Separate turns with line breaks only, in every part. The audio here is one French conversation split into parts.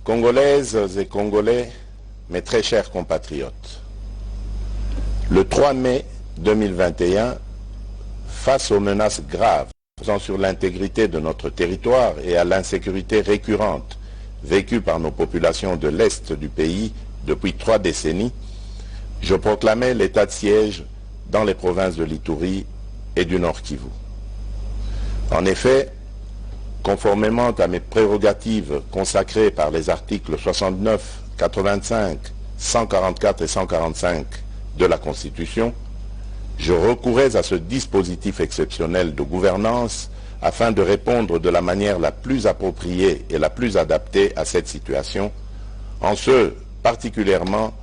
Congolaises et Congolais, mes très chers compatriotes, le 3 mai 2021, face aux menaces graves pesant sur l'intégrité de notre territoire et à l'insécurité récurrente vécue par nos populations de l'Est du pays depuis 3 décennies, je proclamais l'état de siège dans les provinces de l'Ituri et du Nord Kivu. En effet, conformément à mes prérogatives consacrées par les articles 69, 85, 144 et 145 de la Constitution, je recourais à ce dispositif exceptionnel de gouvernance afin de répondre de la manière la plus appropriée et la plus adaptée à cette situation, en ce particulièrement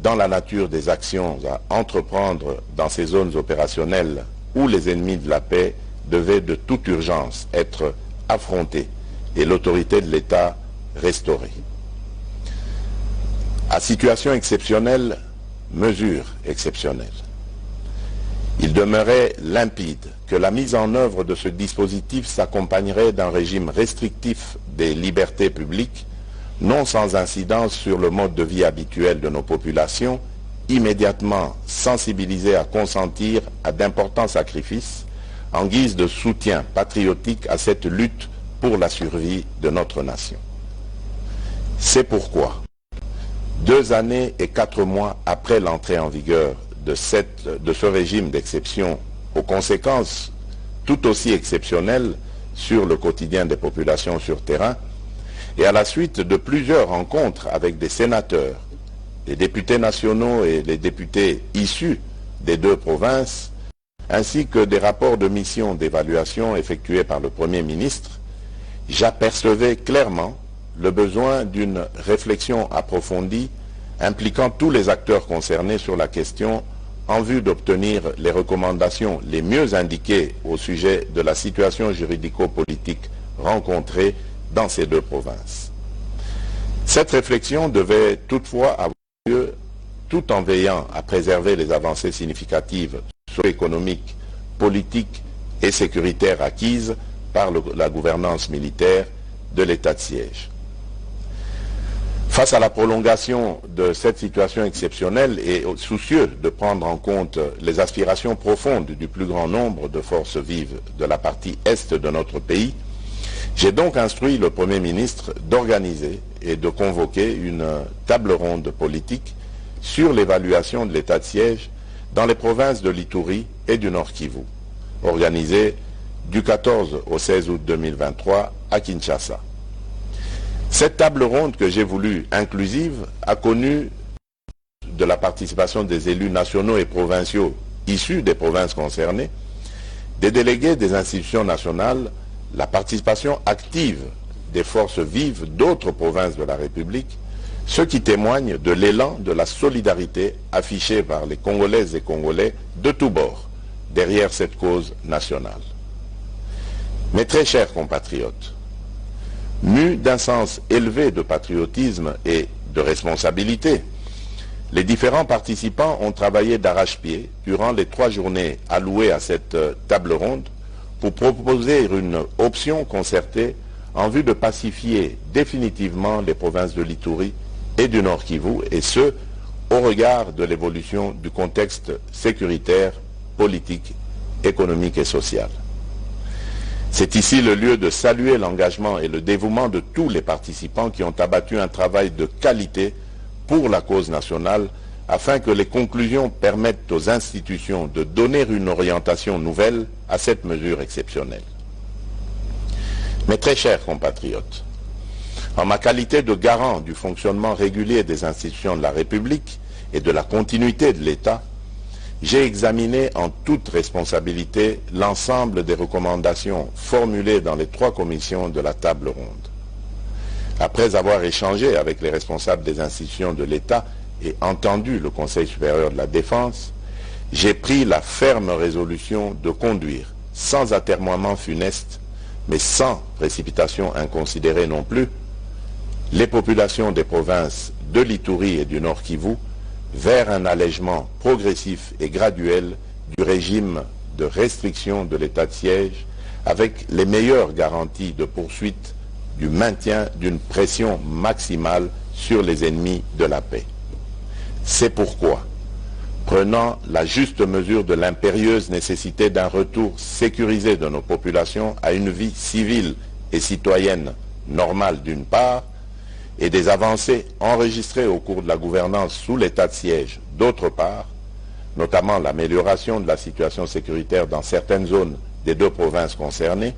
dans la nature des actions à entreprendre dans ces zones opérationnelles où les ennemis de la paix devaient de toute urgence être affrontés et l'autorité de l'État restaurée. À situation exceptionnelle, mesure exceptionnelle. Il demeurait limpide que la mise en œuvre de ce dispositif s'accompagnerait d'un régime restrictif des libertés publiques, non sans incidence sur le mode de vie habituel de nos populations, immédiatement sensibilisées à consentir à d'importants sacrifices en guise de soutien patriotique à cette lutte pour la survie de notre nation. C'est pourquoi, 2 années et 4 mois après l'entrée en vigueur de ce régime d'exception, aux conséquences tout aussi exceptionnelles sur le quotidien des populations sur terrain, et à la suite de plusieurs rencontres avec des sénateurs, les députés nationaux et les députés issus des 2 provinces, ainsi que des rapports de mission d'évaluation effectués par le Premier ministre, j'apercevais clairement le besoin d'une réflexion approfondie impliquant tous les acteurs concernés sur la question en vue d'obtenir les recommandations les mieux indiquées au sujet de la situation juridico-politique rencontrée dans ces 2 provinces. Cette réflexion devait toutefois avoir lieu tout en veillant à préserver les avancées significatives socio-économiques, politiques et sécuritaires acquises par la gouvernance militaire de l'état de siège. Face à la prolongation de cette situation exceptionnelle et soucieux de prendre en compte les aspirations profondes du plus grand nombre de forces vives de la partie est de notre pays, j'ai donc instruit le Premier ministre d'organiser et de convoquer une table ronde politique sur l'évaluation de l'état de siège dans les provinces de l'Ituri et du Nord Kivu, organisée du 14 au 16 août 2023 à Kinshasa. Cette table ronde que j'ai voulu inclusive a connu de la participation des élus nationaux et provinciaux issus des provinces concernées, des délégués des institutions nationales, la participation active des forces vives d'autres provinces de la République, ce qui témoigne de l'élan de la solidarité affichée par les Congolaises et Congolais de tous bords derrière cette cause nationale. Mes très chers compatriotes, mus d'un sens élevé de patriotisme et de responsabilité, les différents participants ont travaillé d'arrache-pied durant les 3 journées allouées à cette table ronde pour proposer une option concertée en vue de pacifier définitivement les provinces de l'Ituri et du Nord Kivu, et ce, au regard de l'évolution du contexte sécuritaire, politique, économique et social. C'est ici le lieu de saluer l'engagement et le dévouement de tous les participants qui ont abattu un travail de qualité pour la cause nationale afin que les conclusions permettent aux institutions de donner une orientation nouvelle à cette mesure exceptionnelle. Mes très chers compatriotes, en ma qualité de garant du fonctionnement régulier des institutions de la République et de la continuité de l'État, j'ai examiné en toute responsabilité l'ensemble des recommandations formulées dans les 3 commissions de la table ronde. Après avoir échangé avec les responsables des institutions de l'État et entendu le Conseil supérieur de la Défense, j'ai pris la ferme résolution de conduire, sans atermoiement funeste, mais sans précipitation inconsidérée non plus, les populations des provinces de l'Ituri et du Nord Kivu vers un allègement progressif et graduel du régime de restriction de l'état de siège avec les meilleures garanties de poursuite du maintien d'une pression maximale sur les ennemis de la paix. C'est pourquoi, prenant la juste mesure de l'impérieuse nécessité d'un retour sécurisé de nos populations à une vie civile et citoyenne normale d'une part, et des avancées enregistrées au cours de la gouvernance sous l'état de siège d'autre part, notamment l'amélioration de la situation sécuritaire dans certaines zones des deux provinces concernées,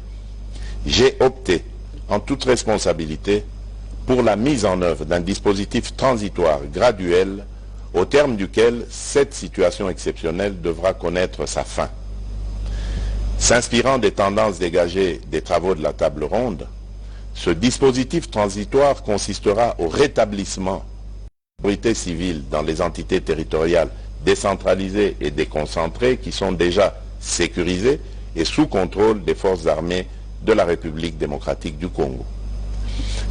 j'ai opté, en toute responsabilité, pour la mise en œuvre d'un dispositif transitoire graduel au terme duquel cette situation exceptionnelle devra connaître sa fin. S'inspirant des tendances dégagées des travaux de la table ronde, ce dispositif transitoire consistera au rétablissement de l'autorité civile dans les entités territoriales décentralisées et déconcentrées qui sont déjà sécurisées et sous contrôle des forces armées de la République démocratique du Congo.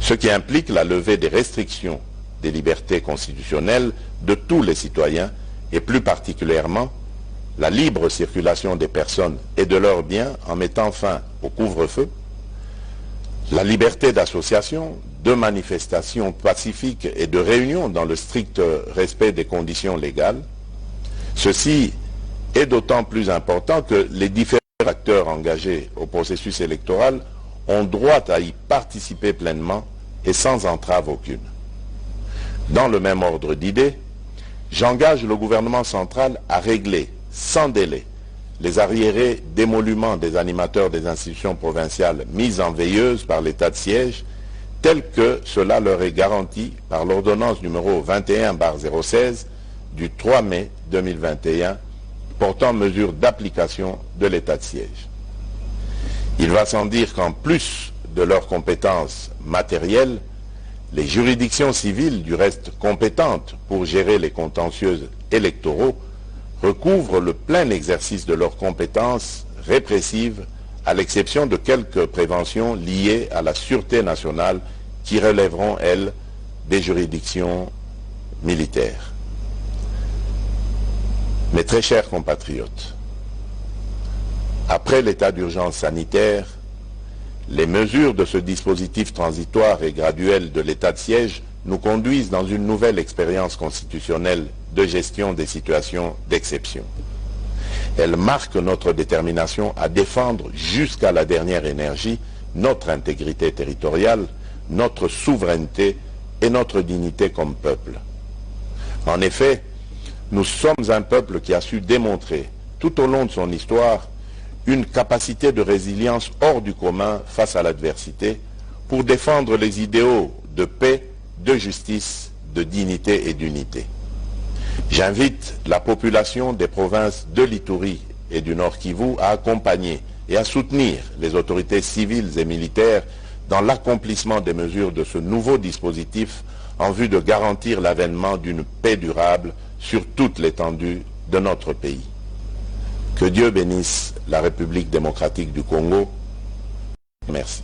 Ce qui implique la levée des restrictions des libertés constitutionnelles de tous les citoyens et plus particulièrement la libre circulation des personnes et de leurs biens en mettant fin au couvre-feu, la liberté d'association, de manifestation pacifique et de réunion dans le strict respect des conditions légales. Ceci est d'autant plus important que les différents acteurs engagés au processus électoral ont droit à y participer pleinement et sans entrave aucune. Dans le même ordre d'idées, j'engage le gouvernement central à régler sans délai les arriérés d'émoluments des animateurs des institutions provinciales mises en veilleuse par l'état de siège, tel que cela leur est garanti par l'ordonnance numéro 21/016 du 3 mai 2021 portant mesures d'application de l'état de siège. Il va sans dire qu'en plus de leurs compétences matérielles, les juridictions civiles, du reste compétentes pour gérer les contentieux électoraux, recouvrent le plein exercice de leurs compétences répressives, à l'exception de quelques préventions liées à la sûreté nationale qui relèveront, elles, des juridictions militaires. Mes très chers compatriotes, après l'état d'urgence sanitaire, les mesures de ce dispositif transitoire et graduel de l'état de siège nous conduisent dans une nouvelle expérience constitutionnelle de gestion des situations d'exception. Elles marquent notre détermination à défendre jusqu'à la dernière énergie notre intégrité territoriale, notre souveraineté et notre dignité comme peuple. En effet, nous sommes un peuple qui a su démontrer, tout au long de son histoire, une capacité de résilience hors du commun face à l'adversité pour défendre les idéaux de paix, de justice, de dignité et d'unité. J'invite la population des provinces de l'Ituri et du Nord Kivu à accompagner et à soutenir les autorités civiles et militaires dans l'accomplissement des mesures de ce nouveau dispositif en vue de garantir l'avènement d'une paix durable sur toute l'étendue de notre pays. Que Dieu bénisse la République démocratique du Congo. Merci.